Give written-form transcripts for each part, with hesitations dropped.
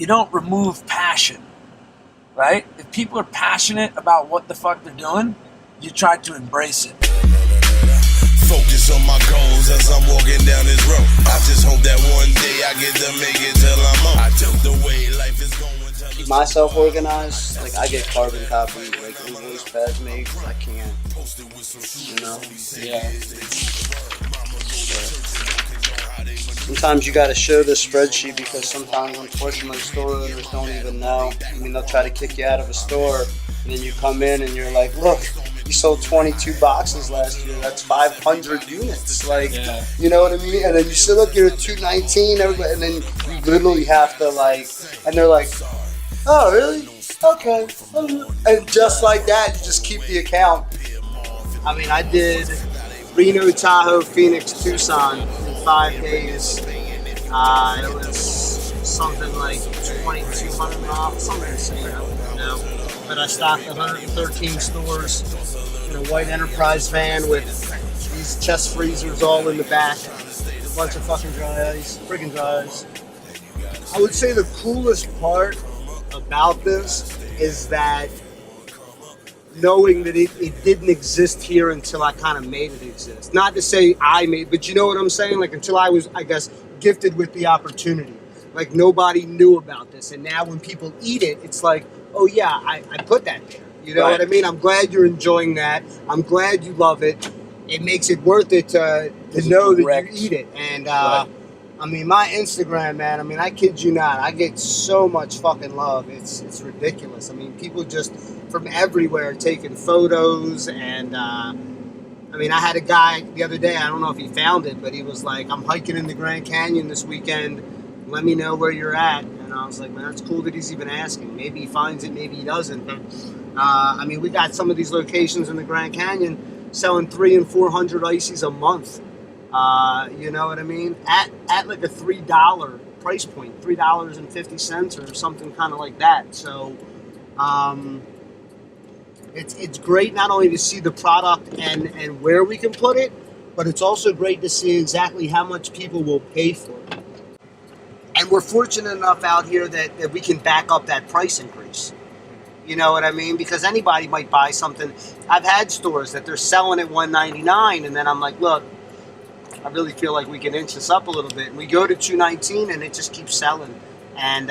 you don't remove passion, right? If people are passionate about what the fuck they're doing, you try to embrace it. Focus on my goals as I'm walking down this road. I just hope that one day I get to make it till I'm on. I took the way life is going. Keep myself organized. Like, I get carbon copies, like invoice pads made. I can't, you know. Yeah. Sometimes you got to show the spreadsheet because sometimes, unfortunately, store owners don't even know. I mean, they'll try to kick you out of a store, and then you come in and you're like, look, you sold 22 boxes last year. That's 500 units. Like, Yeah. you know what I mean? And then you say, look, you're at 219, and then you literally have to, like, and they're like, oh, really? Okay. And just like that, you just keep the account. I mean, I did Reno, Tahoe, Phoenix, Tucson in 5 days. It was something like 2,200 miles, something insane, I don't know. But I stocked 113 stores in a white enterprise van with these chest freezers all in the back. A bunch of fucking dry ice, friggin' dry ice. I would say the coolest part about this is that knowing that it didn't exist here until I kind of made it exist. Not to say I made, but you know what I'm saying? Like, until I was, I guess, gifted with the opportunity. Like, nobody knew about this. And now when people eat it, it's like, oh yeah, I put that there. You know what I mean? I'm glad you're enjoying that. I'm glad you love it. It makes it worth it to know that you eat it. And, I mean, my Instagram, man, I mean, I kid you not, I get so much fucking love. It's ridiculous. I mean, people just from everywhere taking photos. And, I mean, I had a guy the other day, I don't know if he found it, but he was like, I'm hiking in the Grand Canyon this weekend. Let me know where you're at. And I was like, man, that's cool that he's even asking. Maybe he finds it, maybe he doesn't. But, I mean, we got some of these locations in the Grand Canyon selling 300 and 400 ICEYs a month. You know what I mean? At like a $3 price point, $3.50 or something kind of like that. So it's great not only to see the product and where we can put it, but it's also great to see exactly how much people will pay for it. And we're fortunate enough out here that we can back up that price increase. You know what I mean? Because anybody might buy something. I've had stores that they're selling at $199, and then I'm like, look, I really feel like we can inch this up a little bit. And we go to $219, and it just keeps selling. And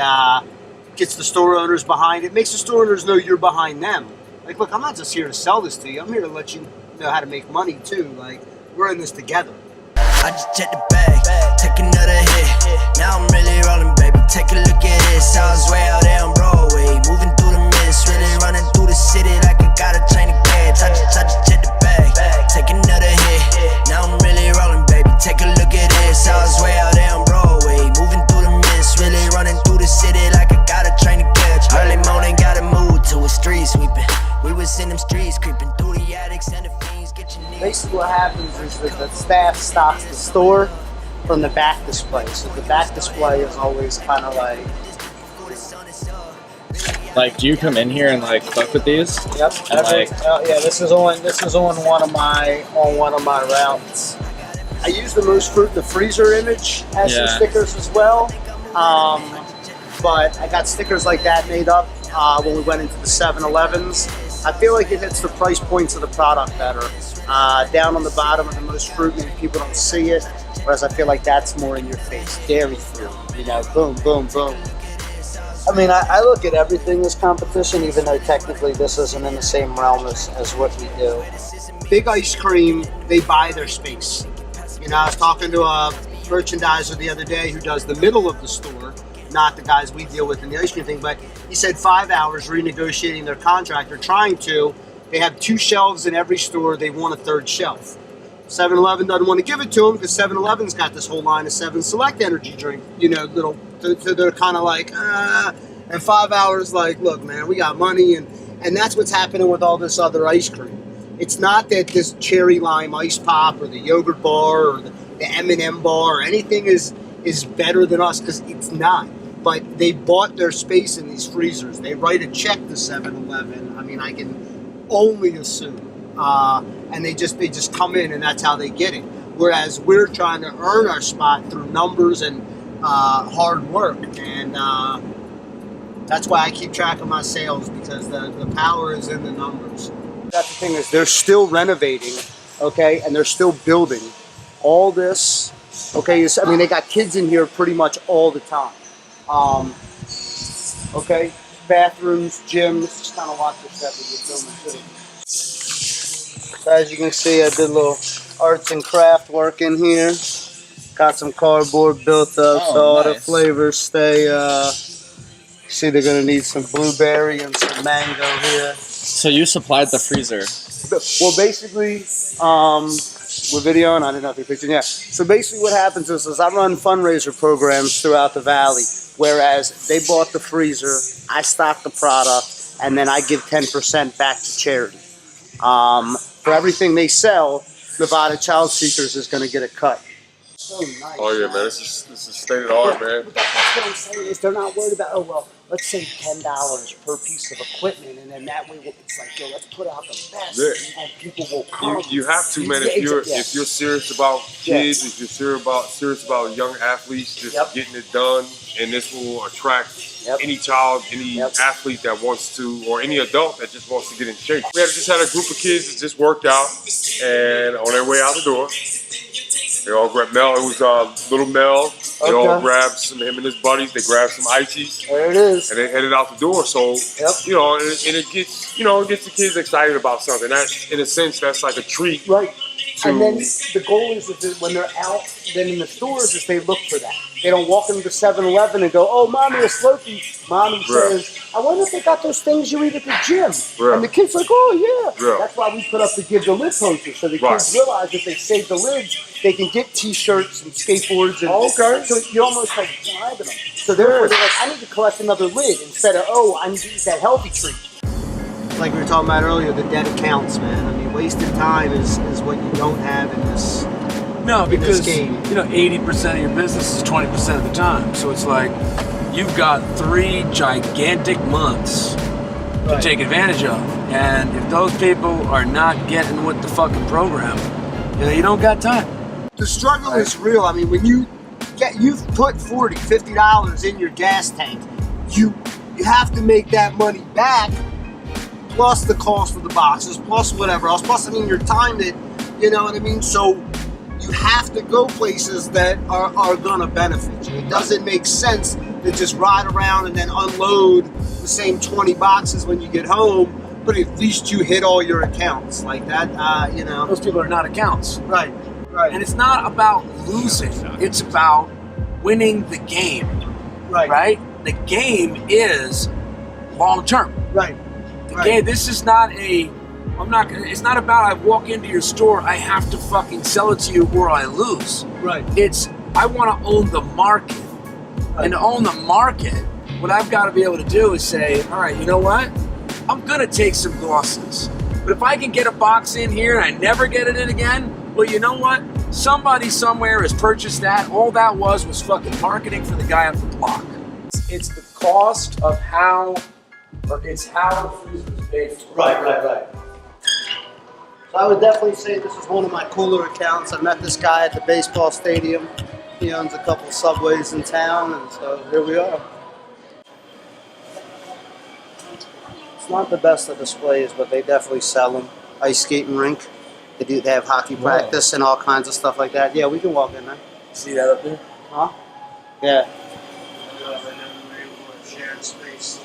gets the store owners behind it. Makes the store owners know you're behind them. Like, look, I'm not just here to sell this to you. I'm here to let you know how to make money, too. Like, we're in this together. I just checked the bag, take another hit. Now I'm really rolling, baby. Take a look at this. I was way out there on Broadway, moving through the mist, really running through the city like I got a train to catch. I just checked the bag, take another hit. Now I'm really rolling, baby. Take a look at this. I was way out there on Broadway, moving through the mist, really running through the city like I got a train to catch. Early morning, gotta move to a street sweeping. We was in them streets, creeping through the attics and the fiends. Basically what happens is that the staff stocks the store from the back display. So the back display is always kind of like, do you come in here and like fuck with these? Yep. Yeah, this is on one of my routes. I use the most fruit. The freezer image has some stickers as well. But I got stickers like that made up when we went into the 7-Elevens. I feel like it hits the price points of the product better. Down on the bottom of the most fruit, maybe people don't see it, whereas I feel like that's more in your face. Dairy fruit, you know, boom, boom, boom. I mean, I look at everything as competition, even though technically this isn't in the same realm as what we do. Big Ice Cream, they buy their space. You know, I was talking to a merchandiser the other day who does the middle of the store, not the guys we deal with in the ice cream thing, but he said 5 hours renegotiating their contract. They're trying to. They have 2 shelves in every store. They want a 3rd shelf. 7-Eleven doesn't want to give it to them because 7-Eleven's got this whole line of 7 Select energy drink, you know, little, so they're kind of like, and 5 hours like, look, man, we got money, and that's what's happening with all this other ice cream. It's not that this cherry lime ice pop or the yogurt bar or the M&M bar or anything is better than us, because it's not. But they bought their space in these freezers. They write a check to 7-Eleven. I mean, I can only assume. And they just come in, and that's how they get it. Whereas we're trying to earn our spot through numbers and hard work. And That's why I keep track of my sales, because the power is in the numbers. That's the thing, is they're still renovating, okay, and they're still building. All this, okay, I mean, they got kids in here pretty much all the time. Okay, bathrooms, gyms, just kind of watch this stuff that you're filming too. So as you can see, I did a little arts and craft work in here. Got some cardboard built up, so all the flavors stay. See, they're gonna need some blueberry and some mango here. So you supplied the freezer. Well, basically, we're videoing. I didn't have to picture. Yeah. So basically, what happens is I run fundraiser programs throughout the valley. Whereas they bought the freezer, I stock the product, and then I give 10% back to charity. For everything they sell, Nevada Child Seekers is going to get a cut. So nice. Oh yeah, man, this is state of the art, man. But that's what I'm saying, is they're not worried about, oh well, let's say $10 per piece of equipment, and then that way it's like, yo, let's put out the best, and people will come. You have to, man. If you're serious about kids, if you're serious about young athletes, just getting it done, and this will attract any child, any athlete that wants to, or any adult that just wants to get in shape. We just had a group of kids that just worked out, and on their way out the door, they all grabbed Mel. It was little Mel. They all grabbed him and his buddies. They grabbed some ICEYs. There it is. And they headed out the door. So you know, and it gets the kids excited about something. That's, in a sense, that's like a treat. Right. And then the goal is that when they're out, then in the stores, is they look for that. They don't walk into 7-Eleven and go, oh, Mommy, a Slurpee. Mommy says, I wonder if they got those things you eat at the gym. And the kid's like, oh, yeah. That's why we put up the Give the Lid posters, so the kids realize if they save the lids, they can get T-shirts and skateboards. And so you're almost like bribing them. So therefore, they're like, I need to collect another lid instead of, oh, I need to eat that healthy treat. Like we were talking about earlier, the debt accounts, man. I mean, wasted time is what you don't have in this. No, because game. 80% of your business is 20% of the time. So it's like you've got 3 gigantic months to take advantage of, and if those people are not getting with the fucking program, you don't got time. The struggle is real. I mean, when you've put $40, $50 in your gas tank, you have to make that money back. Plus the cost of the boxes, plus whatever else, plus, I mean, your time that, you know what I mean? So you have to go places that are gonna benefit you. It doesn't make sense to just ride around and then unload the same 20 boxes when you get home, but at least you hit all your accounts like that, you know. Those people are not accounts. Right. And it's not about losing, it's about winning the game. Right? The game is long term. Okay, this is not it's not about I walk into your store, I have to fucking sell it to you or I lose. It's, I want to own the market. And to own the market, what I've got to be able to do is say, all right, you know what? I'm going to take some losses. But if I can get a box in here and I never get it in again, well, you know what? Somebody somewhere has purchased that. All that was fucking marketing for the guy up the block. It's the cost of how the freezer is paid for. Right. So I would definitely say this is one of my cooler accounts. I met this guy at the baseball stadium. He owns a couple Subways in town, and so here we are. It's not the best of displays, but they definitely sell them. Ice skating rink. They have hockey practice and all kinds of stuff like that. Yeah, we can walk in there. See that up there? Huh? Yeah. Shared space.